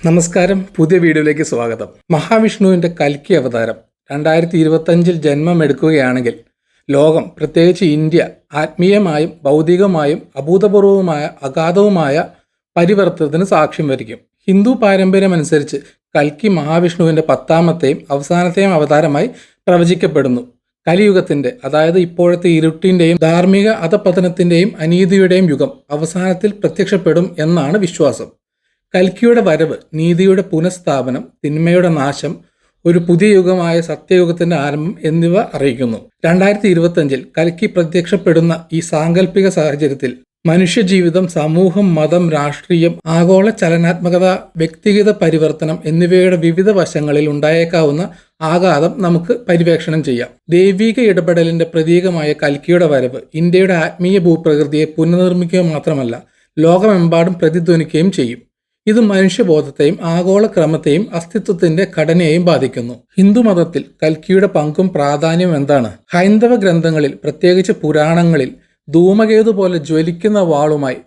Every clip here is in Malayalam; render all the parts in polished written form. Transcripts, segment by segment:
നമസ്കാരം, പുതിയ വീഡിയോയിലേക്ക് സ്വാഗതം. മഹാവിഷ്ണുവിൻ്റെ കൽക്കി അവതാരം 2025 ജന്മമെടുക്കുകയാണെങ്കിൽ ലോകം, പ്രത്യേകിച്ച് ഇന്ത്യ, ആത്മീയമായും ഭൗതികമായും അഭൂതപൂർവമായ അഗാധവുമായ പരിവർത്തനത്തിന് സാക്ഷ്യം വരിക്കും. ഹിന്ദു പാരമ്പര്യമനുസരിച്ച് കൽക്കി മഹാവിഷ്ണുവിൻ്റെ 10ാമത്തെയും അവസാനത്തെയും അവതാരമായി പ്രവചിക്കപ്പെടുന്നു. കലിയുഗത്തിൻ്റെ, അതായത് ഇപ്പോഴത്തെ ഇരുട്ടിൻ്റെയും ധാർമ്മിക അധപതനത്തിൻ്റെയും അനീതിയുടെയും യുഗം അവസാനത്തിൽ പ്രത്യക്ഷപ്പെടും എന്നാണ് വിശ്വാസം. കൽക്കിയുടെ വരവ്, നീതിയുടെ പുനഃസ്ഥാപനം, തിന്മയുടെ നാശം, ഒരു പുതിയ യുഗമായ സത്യയുഗത്തിന്റെ ആരംഭം എന്നിവ അറിയിക്കുന്നു. 2025 കൽക്കി പ്രത്യക്ഷപ്പെടുന്ന ഈ സാങ്കല്പിക സാഹചര്യത്തിൽ മനുഷ്യജീവിതം, സമൂഹം, മതം, രാഷ്ട്രീയം, ആഗോള ചലനാത്മകത, വ്യക്തിഗത പരിവർത്തനം എന്നിവയുടെ വിവിധ വശങ്ങളിൽ ഉണ്ടായേക്കാവുന്ന ആഘാതം നമുക്ക് പര്യവേക്ഷണം ചെയ്യാം. ദൈവിക ഇടപെടലിന്റെ പ്രതീകമായ കൽക്കിയുടെ വരവ് ഇന്ത്യയുടെ ആത്മീയ ഭൂപ്രകൃതിയെ പുനർനിർമ്മിക്കുക മാത്രമല്ല, ലോകമെമ്പാടും പ്രതിധ്വനിക്കുകയും ചെയ്യും. ഇത് മനുഷ്യബോധത്തെയും ആഗോള ക്രമത്തെയും അസ്തിത്വത്തിന്റെ ഘടനയെയും ബാധിക്കുന്നു. ഹിന്ദുമതത്തിൽ കൽക്കിയുടെ പങ്കും പ്രാധാന്യവും എന്താണ്? ഹൈന്ദവ ഗ്രന്ഥങ്ങളിൽ, പ്രത്യേകിച്ച് പുരാണങ്ങളിൽ, ധൂമകേതു പോലെ ജ്വലിക്കുന്ന വാളുമായി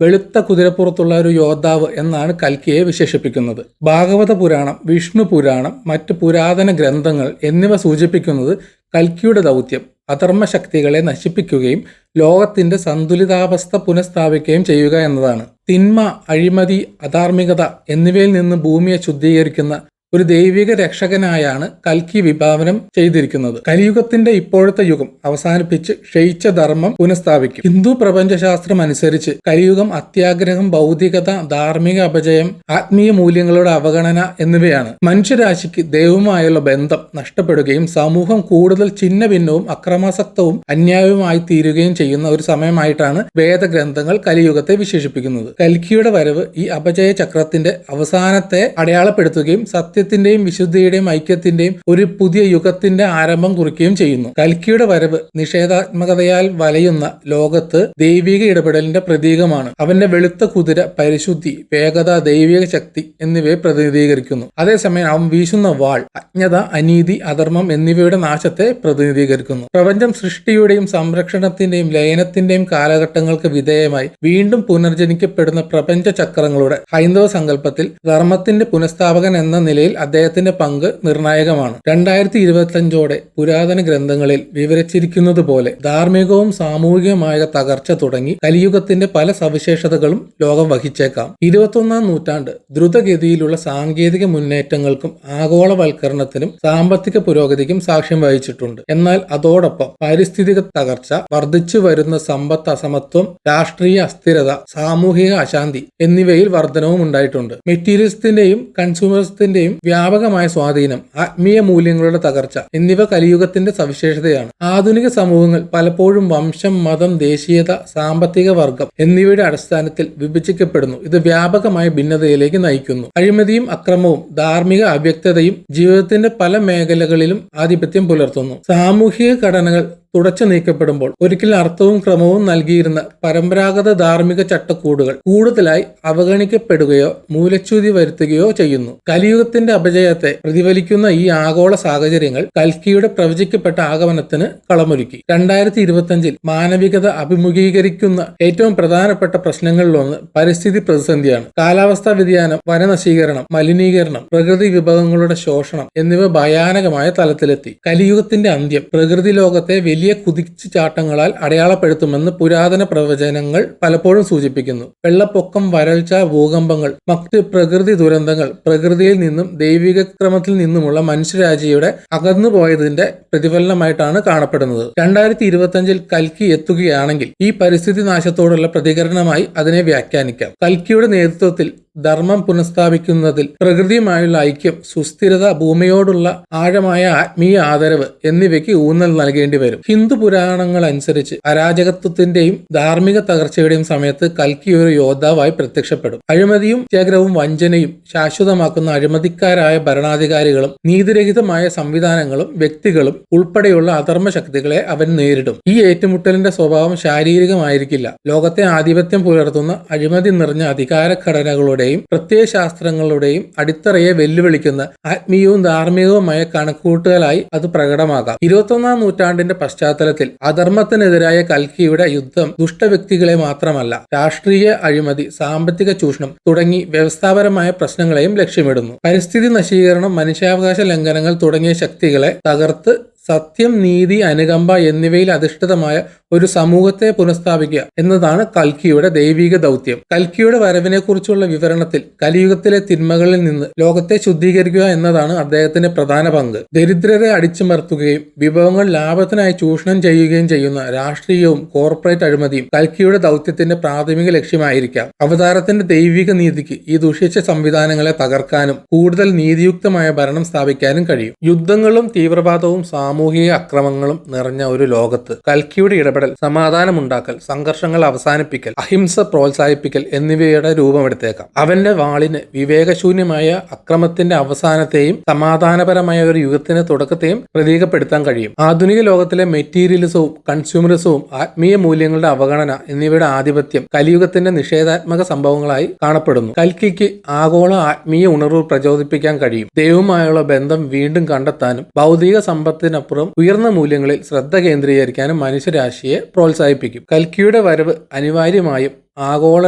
വെളുത്ത കുതിരപ്പുറത്തുള്ള ഒരു യോദ്ധാവ് എന്നാണ് കൽക്കിയെ വിശേഷിപ്പിക്കുന്നത്. ഭാഗവത പുരാണം, വിഷ്ണു പുരാണം, മറ്റ് പുരാതന ഗ്രന്ഥങ്ങൾ എന്നിവ സൂചിപ്പിക്കുന്നത് കൽക്കിയുടെ ദൗത്യം അധർമ്മശക്തികളെ നശിപ്പിക്കുകയും ലോകത്തിന്റെ സന്തുലിതാവസ്ഥ പുനഃസ്ഥാപിക്കുകയും ചെയ്യുക എന്നതാണ്. തിന്മ, അഴിമതി, അധാർമികത എന്നിവയിൽ നിന്ന് ഭൂമിയെ ശുദ്ധീകരിക്കുന്ന ഒരു ദൈവിക രക്ഷകനായാണ് കൽക്കി വിഭാവനം ചെയ്തിരിക്കുന്നത്. കലിയുഗത്തിന്റെ ഇപ്പോഴത്തെ യുഗം അവസാനിപ്പിച്ച് ക്ഷയിച്ച ധർമ്മം പുനഃസ്ഥാപിക്കും. ഹിന്ദു പ്രപഞ്ചശാസ്ത്രം അനുസരിച്ച് കലിയുഗം അത്യാഗ്രഹം, ഭൗതികത, ധാർമ്മിക അപജയം, ആത്മീയ മൂല്യങ്ങളുടെ അവഗണന എന്നിവയാണ്. മനുഷ്യരാശിക്ക് ദൈവവുമായുള്ള ബന്ധം നഷ്ടപ്പെടുകയും സമൂഹം കൂടുതൽ ഛിന്ന ഭിന്നവും അക്രമാസക്തവും അന്യായവുമായി തീരുകയും ചെയ്യുന്ന ഒരു സമയമായിട്ടാണ് വേദഗ്രന്ഥങ്ങൾ കലിയുഗത്തെ വിശേഷിപ്പിക്കുന്നത്. കൽക്കിയുടെ വരവ് ഈ അപജയ ചക്രത്തിന്റെ അവസാനത്തെ അടയാളപ്പെടുത്തുകയും സത്യത്തിന്റെയും വിശുദ്ധിയുടെയും ഐക്യത്തിന്റെയും ഒരു പുതിയ യുഗത്തിന്റെ ആരംഭം കുറിക്കുകയും ചെയ്യുന്നു. കൽക്കിയുടെ വരവ് നിഷേധാത്മകതയാൽ വലയുന്ന ലോകത്ത് ദൈവിക ഇടപെടലിന്റെ പ്രതീകമാണ്. അവന്റെ വെളുത്ത കുതിര പരിശുദ്ധി, വേഗത, ദൈവിക ശക്തി എന്നിവയെ പ്രതിനിധീകരിക്കുന്നു. അതേസമയം അവൻ വീശുന്ന വാൾ അജ്ഞത, അനീതി, അധർമ്മം എന്നിവയുടെ നാശത്തെ പ്രതിനിധീകരിക്കുന്നു. പ്രപഞ്ചം സൃഷ്ടിയുടെയും സംരക്ഷണത്തിന്റെയും ലയനത്തിന്റെയും കാലഘട്ടങ്ങൾക്ക് വിധേയമായി വീണ്ടും പുനർജനിക്കപ്പെടുന്ന പ്രപഞ്ച ചക്രങ്ങളുടെ ഹൈന്ദവ സങ്കല്പത്തിൽ ധർമ്മത്തിന്റെ പുനഃസ്ഥാപകൻ എന്ന നിലയിൽ അദ്ദേഹത്തിന്റെ പങ്ക് നിർണായകമാണ്. 2025 പുരാതന ഗ്രന്ഥങ്ങളിൽ വിവരിച്ചിരിക്കുന്നത് പോലെ ധാർമ്മികവും സാമൂഹികവുമായ തകർച്ച തുടങ്ങി കലിയുഗത്തിന്റെ പല സവിശേഷതകളും ലോകം വഹിച്ചേക്കാം. 21ാം നൂറ്റാണ്ട് ദ്രുതഗതിയിലുള്ള സാങ്കേതിക മുന്നേറ്റങ്ങൾക്കും ആഗോളവൽക്കരണത്തിനും സാമ്പത്തിക പുരോഗതിക്കും സാക്ഷ്യം വഹിച്ചിട്ടുണ്ട്. എന്നാൽ അതോടൊപ്പം പാരിസ്ഥിതിക തകർച്ച, വർദ്ധിച്ചു വരുന്ന സമ്പത്ത് അസമത്വം, രാഷ്ട്രീയ അസ്ഥിരത, സാമൂഹിക അശാന്തി എന്നിവയിൽ വർധനവും ഉണ്ടായിട്ടുണ്ട്. മെറ്റീരിയലിസത്തിന്റെയും കൺസ്യൂമറിസത്തിന്റെയും വ്യാപകമായ സ്വാധീനം, ആത്മീയ മൂല്യങ്ങളുടെ തകർച്ച എന്നിവ കലിയുഗത്തിന്റെ സവിശേഷതയാണ്. ആധുനിക സമൂഹങ്ങൾ പലപ്പോഴും വംശം, മതം, ദേശീയത, സാമ്പത്തിക വർഗം എന്നിവയുടെ അടിസ്ഥാനത്തിൽ വിഭജിക്കപ്പെടുന്നു. ഇത് വ്യാപകമായ ഭിന്നതയിലേക്ക് നയിക്കുന്നു. അഴിമതിയും അക്രമവും ധാർമ്മിക അവ്യക്തതയും ജീവിതത്തിന്റെ പല മേഖലകളിലും ആധിപത്യം പുലർത്തുന്നു. സാമൂഹിക ഘടനകൾ തുടച്ചു നീക്കപ്പെടുമ്പോൾ ഒരിക്കൽ അർത്ഥവും ക്രമവും നൽകിയിരുന്ന പരമ്പരാഗത ധാർമ്മിക ചട്ടക്കൂടുകൾ കൂടുതലായി അവഗണിക്കപ്പെടുകയോ മൂലച്യുതി വരുത്തുകയോ ചെയ്യുന്നു. കലിയുഗത്തിന്റെ അപജയത്തെ പ്രതിഫലിക്കുന്ന ഈ ആഗോള സാഹചര്യങ്ങൾ കൽക്കിയുടെ പ്രവചിക്കപ്പെട്ട ആഗമനത്തിന് കളമൊരുക്കി. 2025 മാനവികത അഭിമുഖീകരിക്കുന്ന ഏറ്റവും പ്രധാനപ്പെട്ട പ്രശ്നങ്ങളിലൊന്ന് പരിസ്ഥിതി പ്രതിസന്ധിയാണ്. കാലാവസ്ഥാ വ്യതിയാനം, വനനശീകരണം, മലിനീകരണം, പ്രകൃതി വിഭവങ്ങളുടെ ശോഷണം എന്നിവ ഭയാനകമായ തലത്തിലെത്തി. കലിയുഗത്തിന്റെ അന്ത്യം പ്രകൃതി ലോകത്തെ വലിയ കുതിച്ചുചാട്ടങ്ങളാൽ അടയാളപ്പെടുത്തുമെന്ന് പുരാതന പ്രവചനങ്ങൾ പലപ്പോഴും സൂചിപ്പിക്കുന്നു. വെള്ളപ്പൊക്കം, വരൾച്ച, ഭൂകമ്പങ്ങൾ, മറ്റ് പ്രകൃതി ദുരന്തങ്ങൾ പ്രകൃതിയിൽ നിന്നും ദൈവിക ക്രമത്തിൽ നിന്നുമുള്ള മനുഷ്യരാശിയുടെ അകന്നുപോയതിന്റെ പ്രതിഫലനമായിട്ടാണ് കാണപ്പെടുന്നത്. 2025 കൽക്കി എത്തുകയാണെങ്കിൽ ഈ പരിസ്ഥിതി നാശത്തോടുള്ള പ്രതികരണമായി അതിനെ വ്യാഖ്യാനിക്കാം. കൽക്കിയുടെ നേതൃത്വത്തിൽ ധർമ്മം പുനഃസ്ഥാപിക്കുന്നതിൽ പ്രകൃതിയുമായുള്ള ഐക്യം, സുസ്ഥിരത, ഭൂമിയോടുള്ള ആഴമായ ആത്മീയ ആദരവ് എന്നിവയ്ക്ക് ഊന്നൽ നൽകേണ്ടി വരും. ഹിന്ദു പുരാണങ്ങൾ അനുസരിച്ച് അരാജകത്വത്തിന്റെയും ധാർമ്മിക തകർച്ചയുടെയും സമയത്ത് കൽക്കി ഒരു യോദ്ധാവായി പ്രത്യക്ഷപ്പെടും. അഴിമതിയും സത്യാഗ്രഹവും വഞ്ചനയും ശാശ്വതമാക്കുന്ന അഴിമതിക്കാരായ ഭരണാധികാരികളും നീതിരഹിതമായ സംവിധാനങ്ങളും വ്യക്തികളും ഉൾപ്പെടെയുള്ള അധർമ്മ ശക്തികളെ അവൻ നേരിടും. ഈ ഏറ്റുമുട്ടലിന്റെ സ്വഭാവം ശാരീരികമായിരിക്കില്ല. ലോകത്തെ ആധിപത്യം പുലർത്തുന്ന അഴിമതി നിറഞ്ഞ അധികാര ഘടനകളുടെ ശാസ്ത്രങ്ങളുടെയും പ്രത്യയശാസ്ത്രങ്ങളുടെയും അടിത്തറയെ വെല്ലുവിളിക്കുന്ന ആത്മീയവും ധാർമ്മികവുമായ കണക്കുകൂട്ടലായി അത് പ്രകടമാകാം. 21-ാം നൂറ്റാണ്ടിന്റെ പശ്ചാത്തലത്തിൽ അധർമ്മത്തിനെതിരായ കൽക്കിയുടെ യുദ്ധം ദുഷ്ടവ്യക്തികളെ മാത്രമല്ല, രാഷ്ട്രീയ അഴിമതി, സാമ്പത്തിക ചൂഷണം തുടങ്ങി വ്യവസ്ഥാപരമായ പ്രശ്നങ്ങളെയും ലക്ഷ്യമിടുന്നു. പരിസ്ഥിതി നശീകരണം, മനുഷ്യാവകാശ ലംഘനങ്ങൾ തുടങ്ങിയ ശക്തികളെ തകർത്ത് സത്യം, നീതി, അനുകമ്പ എന്നിവയിൽ അധിഷ്ഠിതമായ ഒരു സമൂഹത്തെ പുനഃസ്ഥാപിക്കുക എന്നതാണ് കൽക്കിയുടെ ദൈവിക ദൗത്യം. കൽക്കിയുടെ വരവിനെക്കുറിച്ചുള്ള വിവരണത്തിൽ കലിയുഗത്തിലെ തിന്മകളിൽ നിന്ന് ലോകത്തെ ശുദ്ധീകരിക്കുക എന്നതാണ് അദ്ദേഹത്തിന്റെ പ്രധാന പങ്ക്. ദരിദ്രരെ അടിച്ചമർത്തുകയും വിഭവങ്ങൾ ലാഭത്തിനായി ചൂഷണം ചെയ്യുകയും ചെയ്യുന്ന രാഷ്ട്രീയവും കോർപ്പറേറ്റ് അഴിമതിയും കൽക്കിയുടെ ദൗത്യത്തിന്റെ പ്രാഥമിക ലക്ഷ്യമായിരിക്കാം. അവതാരത്തിന്റെ ദൈവിക നീതിക്ക് ഈ ദുഷിച്ച സംവിധാനങ്ങളെ തകർക്കാനും കൂടുതൽ നീതിയുക്തമായ ഭരണം സ്ഥാപിക്കാനും കഴിയും. യുദ്ധങ്ങളും തീവ്രവാദവും സാമൂഹിക അക്രമങ്ങളും നിറഞ്ഞ ഒരു ലോകത്ത് കൽക്കിയുടെ ഇടപെടൽ സമാധാനമുണ്ടാക്കൽ, സംഘർഷങ്ങൾ അവസാനിപ്പിക്കൽ, അഹിംസ പ്രോത്സാഹിപ്പിക്കൽ എന്നിവയുടെ രൂപമെടുത്തേക്കാം. അവന്റെ വാളിന് വിവേകശൂന്യമായ അക്രമത്തിന്റെ അവസാനത്തെയും സമാധാനപരമായ ഒരു യുഗത്തിന്റെ തുടക്കത്തെയും പ്രതീകപ്പെടുത്താൻ കഴിയും. ആധുനിക ലോകത്തിലെ മെറ്റീരിയലിസവും കൺസ്യൂമറിസവും ആത്മീയ മൂല്യങ്ങളുടെ അവഗണന എന്നിവയുടെ ആധിപത്യം കലിയുഗത്തിന്റെ നിഷേധാത്മക സംഭവങ്ങളായി കാണപ്പെടുന്നു. കൽക്കിക്ക് ആഗോള ആത്മീയ ഉണർവ് പ്രചോദിപ്പിക്കാൻ കഴിയും. ദൈവവുമായുള്ള ബന്ധം വീണ്ടും കണ്ടെത്താനും ഭൗതിക സമ്പത്തിനപ്പുറം ഉയർന്ന മൂല്യങ്ങളിൽ ശ്രദ്ധ കേന്ദ്രീകരിക്കാനും മനുഷ്യരാശിയെ പ്രോത്സാഹിപ്പിക്കും. കൽക്കിയുടെ വരവ് അനിവാര്യമായും ആഗോള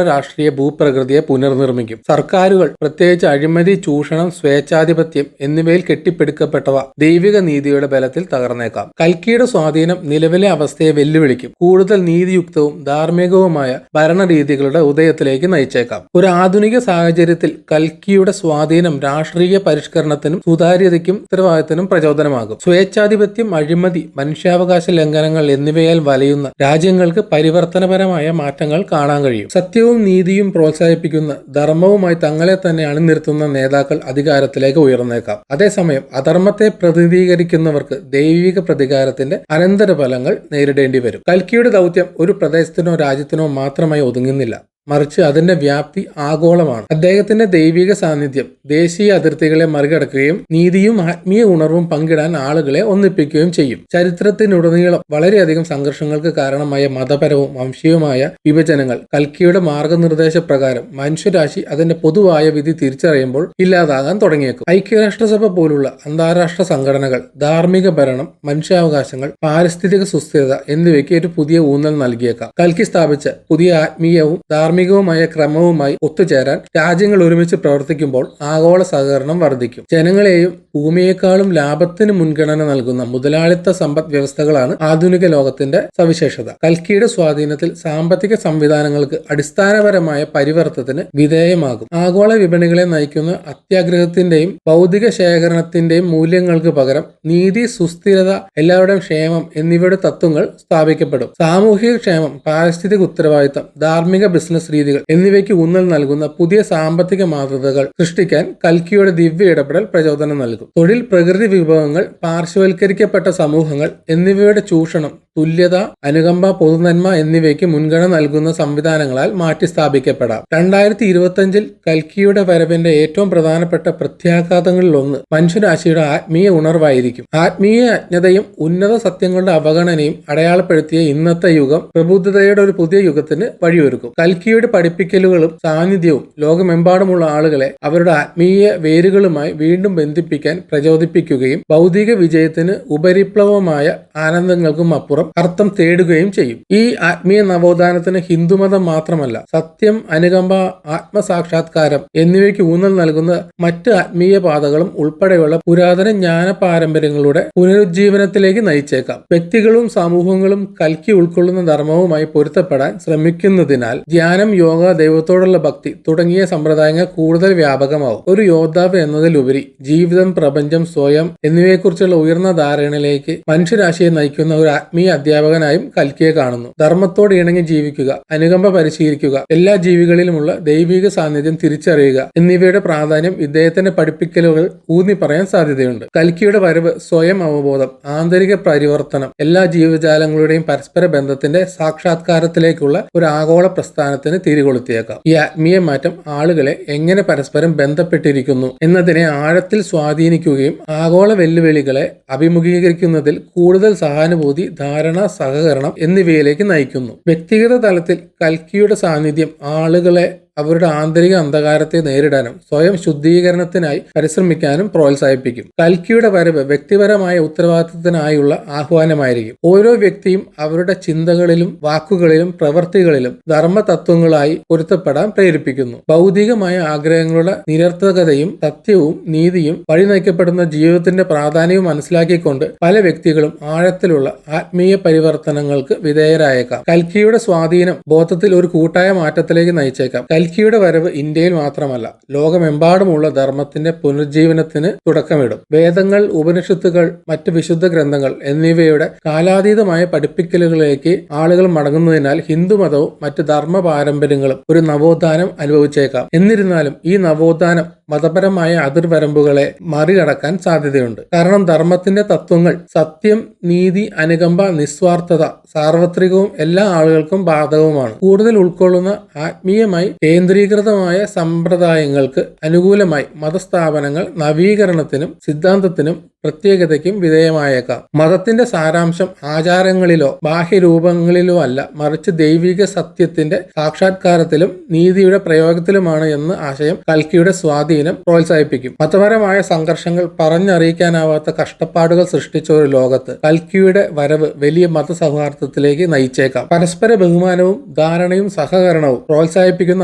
രാഷ്ട്രീയ ഭൂപ്രകൃതിയെ പുനർനിർമ്മിക്കും. സർക്കാരുകൾ, പ്രത്യേകിച്ച് അഴിമതി, ചൂഷണം, സ്വേച്ഛാധിപത്യം എന്നിവയിൽ കെട്ടിപ്പടുക്കപ്പെട്ടവ ദൈവിക നീതിയുടെ ബലത്തിൽ തകർന്നേക്കാം. കൽക്കിയുടെ സ്വാധീനം നിലവിലെ അവസ്ഥയെ വെല്ലുവിളിക്കും. കൂടുതൽ നീതിയുക്തവും ധാർമ്മികവുമായ ഭരണരീതികളുടെ ഉദയത്തിലേക്ക് നയിച്ചേക്കാം. ഒരു ആധുനിക സാഹചര്യത്തിൽ കൽക്കിയുടെ സ്വാധീനം രാഷ്ട്രീയ പരിഷ്കരണത്തിനും സുതാര്യതയ്ക്കും ഉത്തരവാദിത്തത്തിനും പ്രചോദനമാകും. സ്വേച്ഛാധിപത്യം, അഴിമതി, മനുഷ്യാവകാശ ലംഘനങ്ങൾ എന്നിവയാൽ വലയുന്ന രാജ്യങ്ങൾക്ക് പരിവർത്തനപരമായ മാറ്റങ്ങൾ കാണാൻ കഴിയും. സത്യവും നീതിയും പ്രോത്സാഹിപ്പിക്കുന്ന, ധർമ്മവുമായി തങ്ങളെ തന്നെ അണിനിർത്തുന്ന നേതാക്കൾ അധികാരത്തിലേക്ക് ഉയർന്നേക്കാം. അതേസമയം അധർമ്മത്തെ പ്രതിനിധീകരിക്കുന്നവർക്ക് ദൈവിക പ്രതികാരത്തിന്റെ അനന്തരഫലങ്ങൾ നേരിടേണ്ടി വരും. കൽക്കിയുടെ ദൗത്യം ഒരു പ്രദേശത്തിനോ രാജ്യത്തിനോ മാത്രമായി ഒതുങ്ങുന്നില്ല, മറിച്ച് അതിന്റെ വ്യാപ്തി ആഗോളമാണ്. അദ്ദേഹത്തിന്റെ ദൈവിക സാന്നിധ്യം ദേശീയ അതിർത്തികളെ മറികടക്കുകയും നീതിയും ആത്മീയ ഉണർവും പങ്കിടാൻ ആളുകളെ ഒന്നിപ്പിക്കുകയും ചെയ്യും. ചരിത്രത്തിനുടനീളം വളരെയധികം സംഘർഷങ്ങൾക്ക് കാരണമായ മതപരവും വംശീയവുമായ വിഭജനങ്ങൾ കൽക്കിയുടെ മാർഗനിർദ്ദേശപ്രകാരം മനുഷ്യരാശി അതിന്റെ പൊതുവായ വിധി തിരിച്ചറിയുമ്പോൾ ഇല്ലാതാകാൻ തുടങ്ങിയേക്കും. ഐക്യരാഷ്ട്രസഭ പോലുള്ള അന്താരാഷ്ട്ര സംഘടനകൾ ധാർമ്മിക ഭരണം, മനുഷ്യാവകാശങ്ങൾ, പാരിസ്ഥിതിക സുസ്ഥിരത എന്നിവയ്ക്ക് ഒരു പുതിയ ഊന്നൽ നൽകിയേക്കാം. കൽക്കി സ്ഥാപിച്ച പുതിയ ആത്മീയവും ധാർമ്മികവുമായ ക്രമവുമായി ഒത്തുചേരാൻ രാജ്യങ്ങൾ ഒരുമിച്ച് പ്രവർത്തിക്കുമ്പോൾ ആഗോള സഹകരണം വർദ്ധിക്കും. ജനങ്ങളെയും ഭൂമിയേക്കാളും ലാഭത്തിന് മുൻഗണന നൽകുന്ന മുതലാളിത്ത സമ്പദ് വ്യവസ്ഥകളാണ് ആധുനിക ലോകത്തിന്റെ സവിശേഷത. കൽക്കിയുടെ സ്വാധീനത്തിൽ സാമ്പത്തിക സംവിധാനങ്ങൾക്ക് അടിസ്ഥാനപരമായ പരിവർത്തനത്തിന് വിധേയമാകും. ആഗോള വിപണികളെ നയിക്കുന്ന അത്യാഗ്രഹത്തിന്റെയും ഭൗതിക ശേഖരണത്തിന്റെയും മൂല്യങ്ങൾക്ക് പകരം നീതി, സുസ്ഥിരത, എല്ലാവരുടെയും ക്ഷേമം എന്നിവയുടെ തത്വങ്ങൾ സ്ഥാപിക്കപ്പെടും. സാമൂഹിക ക്ഷേമം, പാരിസ്ഥിതിക ഉത്തരവാദിത്തം, ധാർമ്മിക ബിസിനസ് രീതികൾ എന്നിവയ്ക്ക് ഊന്നൽ നൽകുന്ന പുതിയ സാമ്പത്തിക മാതൃകകൾ സൃഷ്ടിക്കാൻ കൽക്കിയുടെ ദിവ്യ ഇടപെടൽ പ്രചോദനം നൽകും. തൊഴിൽ, പ്രകൃതി വിഭവങ്ങൾ, പാർശ്വവൽക്കരിക്കപ്പെട്ട സമൂഹങ്ങൾ എന്നിവയുടെ ചൂഷണം, തുല്യത, അനുകമ്പ, പൊതുനന്മ എന്നിവയ്ക്ക് മുൻഗണന നൽകുന്ന സംവിധാനങ്ങളാൽ മാറ്റി സ്ഥാപിക്കപ്പെടാം. 2025 കൽക്കിയുടെ വരവിന്റെ ഏറ്റവും പ്രധാനപ്പെട്ട പ്രത്യാഘാതങ്ങളിലൊന്ന് മനുഷ്യരാശിയുടെ ആത്മീയ ഉണർവായിരിക്കും. ആത്മീയ അജ്ഞതയും ഉന്നത സത്യങ്ങളുടെ അവഗണനയും അടയാളപ്പെടുത്തിയ ഇന്നത്തെ യുഗം പ്രബുദ്ധതയുടെ ഒരു പുതിയ യുഗത്തിന് വഴിയൊരുക്കും. കൽക്കിയുടെ പഠിപ്പിക്കലുകളും സാന്നിധ്യവും ലോകമെമ്പാടുമുള്ള ആളുകളെ അവരുടെ ആത്മീയ വേരുകളുമായി വീണ്ടും ബന്ധിപ്പിക്കാൻ പ്രചോദിപ്പിക്കുകയും ഭൗതിക വിജയത്തിന് ഉപരിപ്ലവമായ ആനന്ദങ്ങൾക്കും അപ്പുറം അർത്ഥം തേടുകയും ചെയ്യും. ഈ ആത്മീയ നവോത്ഥാനത്തിന് ഹിന്ദുമതം മാത്രമല്ല, സത്യം, അനുകമ്പ, ആത്മസാക്ഷാത്കാരം എന്നിവയ്ക്ക് ഊന്നൽ നൽകുന്ന മറ്റ് ആത്മീയ പാതകളും ഉൾപ്പെടെയുള്ള പുരാതന ജ്ഞാന പാരമ്പര്യങ്ങളുടെ പുനരുജ്ജീവനത്തിലേക്ക് നയിച്ചേക്കാം. വ്യക്തികളും സമൂഹങ്ങളും കൽക്കി ഉൾക്കൊള്ളുന്ന ധർമ്മവുമായി പൊരുത്തപ്പെടാൻ ശ്രമിക്കുന്നതിനാൽ ധ്യാനം, യോഗ, ദൈവത്തോടുള്ള ഭക്തി തുടങ്ങിയ സമ്പ്രദായങ്ങൾ കൂടുതൽ വ്യാപകമാവും. ഒരു യോദ്ധാവ് എന്നതിലുപരി ജീവിതം, പ്രപഞ്ചം, സ്വയം എന്നിവയെക്കുറിച്ചുള്ള ഉയർന്ന ധാരണയിലേക്ക് മനുഷ്യരാശിയെ നയിക്കുന്ന ഒരു ആത്മീയ അധ്യാപകനായും കൽക്കിയെ കാണുന്നു. ധർമ്മത്തോട് ഇണങ്ങി ജീവിക്കുക, അനുകമ്പ പരിശീലിക്കുക, എല്ലാ ജീവികളിലുമുള്ള ദൈവിക സാന്നിധ്യം തിരിച്ചറിയുക എന്നിവയുടെ പ്രാധാന്യം ഇദ്ദേഹത്തിന്റെ പഠിപ്പിക്കലുകൾ ഊന്നി പറയാൻ സാധ്യതയുണ്ട്. കൽക്കിയുടെ വരവ് സ്വയം അവബോധം, ആന്തരിക പരിവർത്തനം, എല്ലാ ജീവജാലങ്ങളുടെയും പരസ്പര ബന്ധത്തിന്റെ സാക്ഷാത്കാരത്തിലേക്കുള്ള ഒരു ആഗോള പ്രസ്ഥാനത്തിന് തിരികൊളുത്തിയേക്കാം. ഈ ആത്മീയ മാറ്റം ആളുകളെ എങ്ങനെ പരസ്പരം ബന്ധപ്പെട്ടിരിക്കുന്നു എന്നതിനെ ആഴത്തിൽ സ്വാധീനിക്കുകയും ആഗോള വെല്ലുവിളികളെ അഭിമുഖീകരിക്കുന്നതിൽ കൂടുതൽ സഹാനുഭൂതി, ധാരണ, സഹകരണം എന്നിവയിലേക്ക് നയിക്കുന്നു. വ്യക്തിഗത തലത്തിൽ കൽക്കിയുടെ സാന്നിധ്യം ആളുകളെ അവരുടെ ആന്തരിക അന്ധകാരത്തെ നേരിടാനും സ്വയം ശുദ്ധീകരണത്തിനായി പരിശ്രമിക്കാനും പ്രോത്സാഹിപ്പിക്കും. കൽക്കിയുടെ വരവ് വ്യക്തിപരമായ ഉത്തരവാദിത്തത്തിനായുള്ള ആഹ്വാനമായിരിക്കും. ഓരോ വ്യക്തിയും അവരുടെ ചിന്തകളിലും വാക്കുകളിലും പ്രവൃത്തികളിലും ധർമ്മതത്വങ്ങളായി പൊരുത്തപ്പെടാൻ പ്രേരിപ്പിക്കുന്നു. ഭൗതികമായ ആഗ്രഹങ്ങളുടെ നിരർത്ഥകതയും സത്യവും നീതിയും വഴി നയിക്കപ്പെടുന്ന ജീവിതത്തിന്റെ പ്രാധാന്യവും മനസ്സിലാക്കിക്കൊണ്ട് പല വ്യക്തികളും ആഴത്തിലുള്ള ആത്മീയ പരിവർത്തനങ്ങൾക്ക് വിധേയരായേക്കാം. കൽക്കിയുടെ സ്വാധീനം ബോധത്തിൽ ഒരു കൂട്ടായ മാറ്റത്തിലേക്ക് നയിച്ചേക്കാം. കൽക്കിയുടെ വരവ് ഇന്ത്യയിൽ മാത്രമല്ല, ലോകമെമ്പാടുമുള്ള ധർമ്മത്തിന്റെ പുനർജീവനത്തിന് തുടക്കമിടും. വേദങ്ങൾ, ഉപനിഷത്തുകൾ, മറ്റ് വിശുദ്ധ ഗ്രന്ഥങ്ങൾ എന്നിവയുടെ കാലാതീതമായ പഠിപ്പിക്കലുകളിലേക്ക് ആളുകൾ മടങ്ങുന്നതിനാൽ ഹിന്ദുമതവും മറ്റ് ധർമ്മ പാരമ്പര്യങ്ങളും ഒരു നവോത്ഥാനം അനുഭവിച്ചേക്കാം. എന്നിരുന്നാലും ഈ നവോത്ഥാനം മതപരമായ അതിർവരമ്പുകളെ മറികടക്കാൻ സാധ്യതയുണ്ട്. കാരണം ധർമ്മത്തിന്റെ തത്വങ്ങൾ സത്യം, നീതി, അനുകമ്പ, നിസ്വാർത്ഥത സാർവത്രികവും എല്ലാ ആളുകൾക്കും ബാധകവുമാണ്. കൂടുതൽ ഉൾക്കൊള്ളുന്ന ആത്മീയമായി കേന്ദ്രീകൃതമായ സമ്പ്രദായങ്ങൾക്ക് അനുകൂലമായി മതസ്ഥാപനങ്ങൾ നവീകരണത്തിനും സിദ്ധാന്തത്തിനും പ്രത്യേകതയ്ക്കും വിധേയമായേക്കാം. മതത്തിന്റെ സാരാംശം ആചാരങ്ങളിലോ ബാഹ്യരൂപങ്ങളിലോ അല്ല, മറിച്ച് ദൈവിക സത്യത്തിന്റെ സാക്ഷാത്കാരത്തിലും നീതിയുടെ പ്രയോഗത്തിലുമാണ് എന്ന ആശയം കൽക്കിയുടെ സ്വാധീനം പ്രോത്സാഹിപ്പിക്കും. മതപരമായ സംഘർഷങ്ങൾ പറഞ്ഞറിയിക്കാനാവാത്ത കഷ്ടപ്പാടുകൾ സൃഷ്ടിച്ച ഒരു ലോകത്ത് കൽക്കിയുടെ വരവ് വലിയ മതസൗഹാർദ്ദത്തിലേക്ക് നയിച്ചേക്കാം. പരസ്പര ബഹുമാനവും ധാരണയും സഹകരണവും പ്രോത്സാഹിപ്പിക്കുന്ന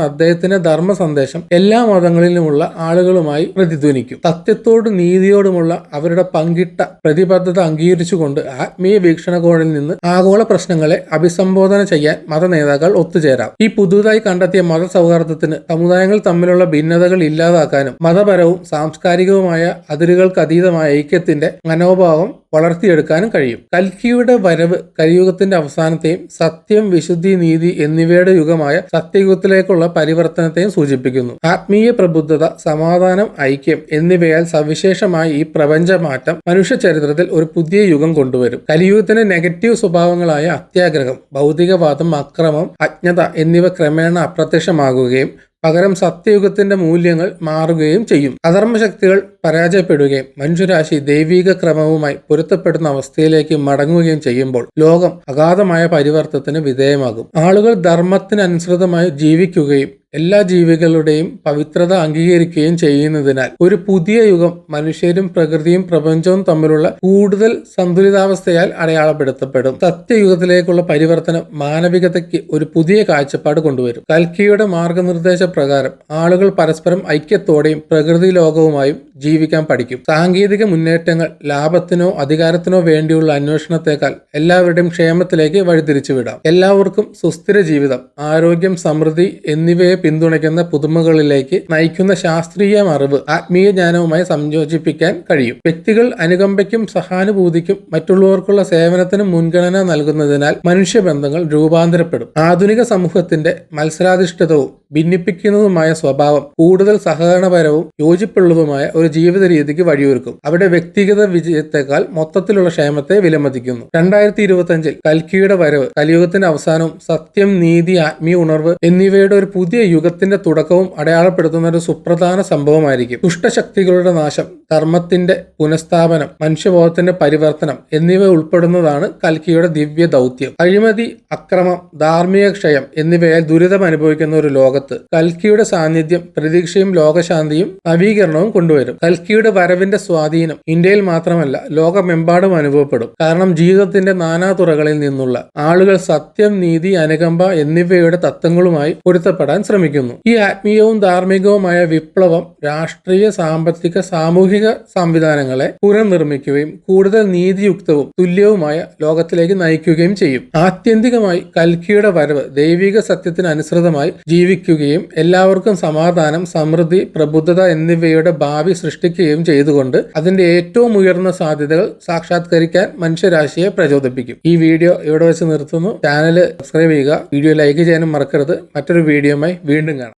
അദ്ദേഹത്തിന്റെ ധർമ്മ സന്ദേശം എല്ലാ മതങ്ങളിലുമുള്ള ആളുകളുമായി പ്രതിധ്വനിക്കും. സത്യത്തോടും നീതിയോടുമുള്ള അവരുടെ പങ്കിട്ട പ്രതിബദ്ധത അംഗീകരിച്ചുകൊണ്ട് ആത്മീയ വീക്ഷണകോണിൽ നിന്ന് ആഗോള പ്രശ്നങ്ങളെ അഭിസംബോധന ചെയ്യാൻ മത നേതാക്കൾ ഒത്തുചേരാം. ഈ പുതുതായി കണ്ടെത്തിയ മതസൗഹാർദ്ദത്തിന് സമുദായങ്ങൾ തമ്മിലുള്ള ഭിന്നതകൾ ഇല്ലാതാക്കാനും മതപരവും സാംസ്കാരികവുമായ അതിരുകൾക്കതീതമായ ഐക്യത്തിന്റെ മനോഭാവം വളർത്തിയെടുക്കാനും കഴിയും. കൽക്കിയുടെ വരവ് കലിയുഗത്തിന്റെ അവസാനത്തെയും സത്യം, വിശുദ്ധി, നീതി എന്നിവയുടെ യുഗമായ സത്യയുഗത്തിലേക്കുള്ള പരിവർത്തനത്തെയും സൂചിപ്പിക്കുന്നു. ആത്മീയ പ്രബുദ്ധത, സമാധാനം, ഐക്യം എന്നിവയാൽ സവിശേഷമായ ഈ പ്രപഞ്ച മാറ്റം മനുഷ്യ ചരിത്രത്തിൽ ഒരു പുതിയ യുഗം കൊണ്ടുവരും. കലിയുഗത്തിന്റെ നെഗറ്റീവ് സ്വഭാവങ്ങളായ അത്യാഗ്രഹം, ഭൗതികവാദം, അക്രമം, അജ്ഞത എന്നിവ ക്രമേണ അപ്രത്യക്ഷമാകുകയും പകരം സത്യയുഗത്തിന്റെ മൂല്യങ്ങൾ മാറുകയും ചെയ്യും. അധർമ്മശക്തികൾ പരാജയപ്പെടുകയും മനുഷ്യരാശി ദൈവിക ക്രമവുമായി പൊരുത്തപ്പെടുന്ന അവസ്ഥയിലേക്ക് മടങ്ങുകയും ചെയ്യുമ്പോൾ ലോകം അഗാധമായ പരിവർത്തനത്തിന് വിധേയമാകും. ആളുകൾ ധർമ്മത്തിനനുസൃതമായി ജീവിക്കുകയും എല്ലാ ജീവികളുടെയും പവിത്രത അംഗീകരിക്കുകയും ചെയ്യുന്നതിനാൽ ഒരു പുതിയ യുഗം മനുഷ്യരും പ്രകൃതിയും പ്രപഞ്ചവും തമ്മിലുള്ള കൂടുതൽ സന്തുലിതാവസ്ഥയാൽ അടയാളപ്പെടുത്തപ്പെടും. സത്യയുഗത്തിലേക്കുള്ള പരിവർത്തനം മാനവികതയ്ക്ക് ഒരു പുതിയ കാഴ്ചപ്പാട് കൊണ്ടുവരും. കൽക്കിയുടെ മാർഗനിർദ്ദേശ പ്രകാരം ആളുകൾ പരസ്പരം ഐക്യത്തോടെയും പ്രകൃതി ലോകവുമായും ജീവിക്കാൻ പഠിക്കും. സാങ്കേതിക മുന്നേറ്റങ്ങൾ ലാഭത്തിനോ അധികാരത്തിനോ വേണ്ടിയുള്ള അന്വേഷണത്തെക്കാൾ എല്ലാവരുടെയും ക്ഷേമത്തിലേക്ക് വഴിതിരിച്ചുവിടാം. എല്ലാവർക്കും സുസ്ഥിര ജീവിതം, ആരോഗ്യം, സമൃദ്ധി എന്നിവയെ പിന്തുണയ്ക്കുന്ന പുതുമകളിലേക്ക് നയിക്കുന്ന ശാസ്ത്രീയ അറിവ് ആത്മീയ ജ്ഞാനവുമായി സംയോജിപ്പിക്കാൻ കഴിയും. വ്യക്തികൾ അനുകമ്പയ്ക്കും സഹാനുഭൂതിക്കും മറ്റുള്ളവർക്കുള്ള സേവനത്തിനും മുൻഗണന നൽകുന്നതിനാൽ മനുഷ്യബന്ധങ്ങൾ രൂപാന്തരപ്പെടും. ആധുനിക സമൂഹത്തിന്റെ മത്സരാധിഷ്ഠിതവും ഭിന്നിപ്പിക്കുന്നതുമായ സ്വഭാവം കൂടുതൽ സഹകരണപരവും യോജിപ്പുള്ളതുമായ ഒരു ജീവിത രീതിക്ക് വഴിയൊരുക്കും. അവിടെ വ്യക്തിഗത വിജയത്തെക്കാൾ മൊത്തത്തിലുള്ള ക്ഷേമത്തെ വിലമതിക്കുന്നു. 2025 കൽക്കിയുടെ വരവ് കലിയുഗത്തിന്റെ അവസാനവും സത്യം, നീതി, ആത്മീയ ഉണർവ് എന്നിവയുടെ ഒരു പുതിയ യുഗത്തിന്റെ തുടക്കവും അടയാളപ്പെടുത്തുന്ന ഒരു സുപ്രധാന സംഭവമായിരിക്കും. ദുഷ്ടശക്തികളുടെ നാശം, ധർമ്മത്തിന്റെ പുനഃസ്ഥാപനം, മനുഷ്യബോധത്തിന്റെ പരിവർത്തനം എന്നിവ ഉൾപ്പെടുന്നതാണ് കൽക്കിയുടെ ദിവ്യ ദൗത്യം. അഴിമതി, അക്രമം, ധാർമ്മിക ക്ഷയം എന്നിവയാൽ ദുരിതം അനുഭവിക്കുന്ന ഒരു ലോകത്ത് കൽക്കിയുടെ സാന്നിധ്യം പ്രതീക്ഷയും ലോകശാന്തിയും നവീകരണവും കൊണ്ടുവരും. കൽക്കിയുടെ വരവിന്റെ സ്വാധീനം ഇന്ത്യയിൽ മാത്രമല്ല ലോകമെമ്പാടും അനുഭവപ്പെടും. കാരണം ജീവിതത്തിന്റെ നാനാതുറകളിൽ നിന്നുള്ള ആളുകൾ സത്യം, നീതി, അനുകമ്പ എന്നിവയുടെ തത്വങ്ങളുമായി പൊരുത്തപ്പെടാൻ ശ്രമിക്കുന്നു. ഈ ആത്മീയവും ധാർമ്മികവുമായ വിപ്ലവം രാഷ്ട്രീയ, സാമ്പത്തിക, സാമൂഹിക സംവിധാനങ്ങളെ പുനർനിർമ്മിക്കുകയും കൂടുതൽ നീതിയുക്തവും തുല്യവുമായ ലോകത്തിലേക്ക് നയിക്കുകയും ചെയ്യും. ആത്യന്തികമായി കൽക്കിയുടെ വരവ് ദൈവിക സത്യത്തിന് അനുസൃതമായി ജീവിക്കുകയും എല്ലാവർക്കും സമാധാനം, സമൃദ്ധി, പ്രബുദ്ധത എന്നിവയുടെ ഭാവി സൃഷ്ടിക്കുകയും ചെയ്തുകൊണ്ട് അതിന്റെ ഏറ്റവും ഉയർന്ന സാധ്യതകൾ സാക്ഷാത്കരിക്കാൻ മനുഷ്യരാശിയെ പ്രചോദിപ്പിക്കും. ഈ വീഡിയോ ഇവിടെ വെച്ച് നിർത്തുന്നു. ചാനൽ സബ്സ്ക്രൈബ് ചെയ്യുക, വീഡിയോ ലൈക്ക് ചെയ്യാനും മറക്കരുത്. മറ്റൊരു വീഡിയോയുമായി വീണ്ടും കാണാം.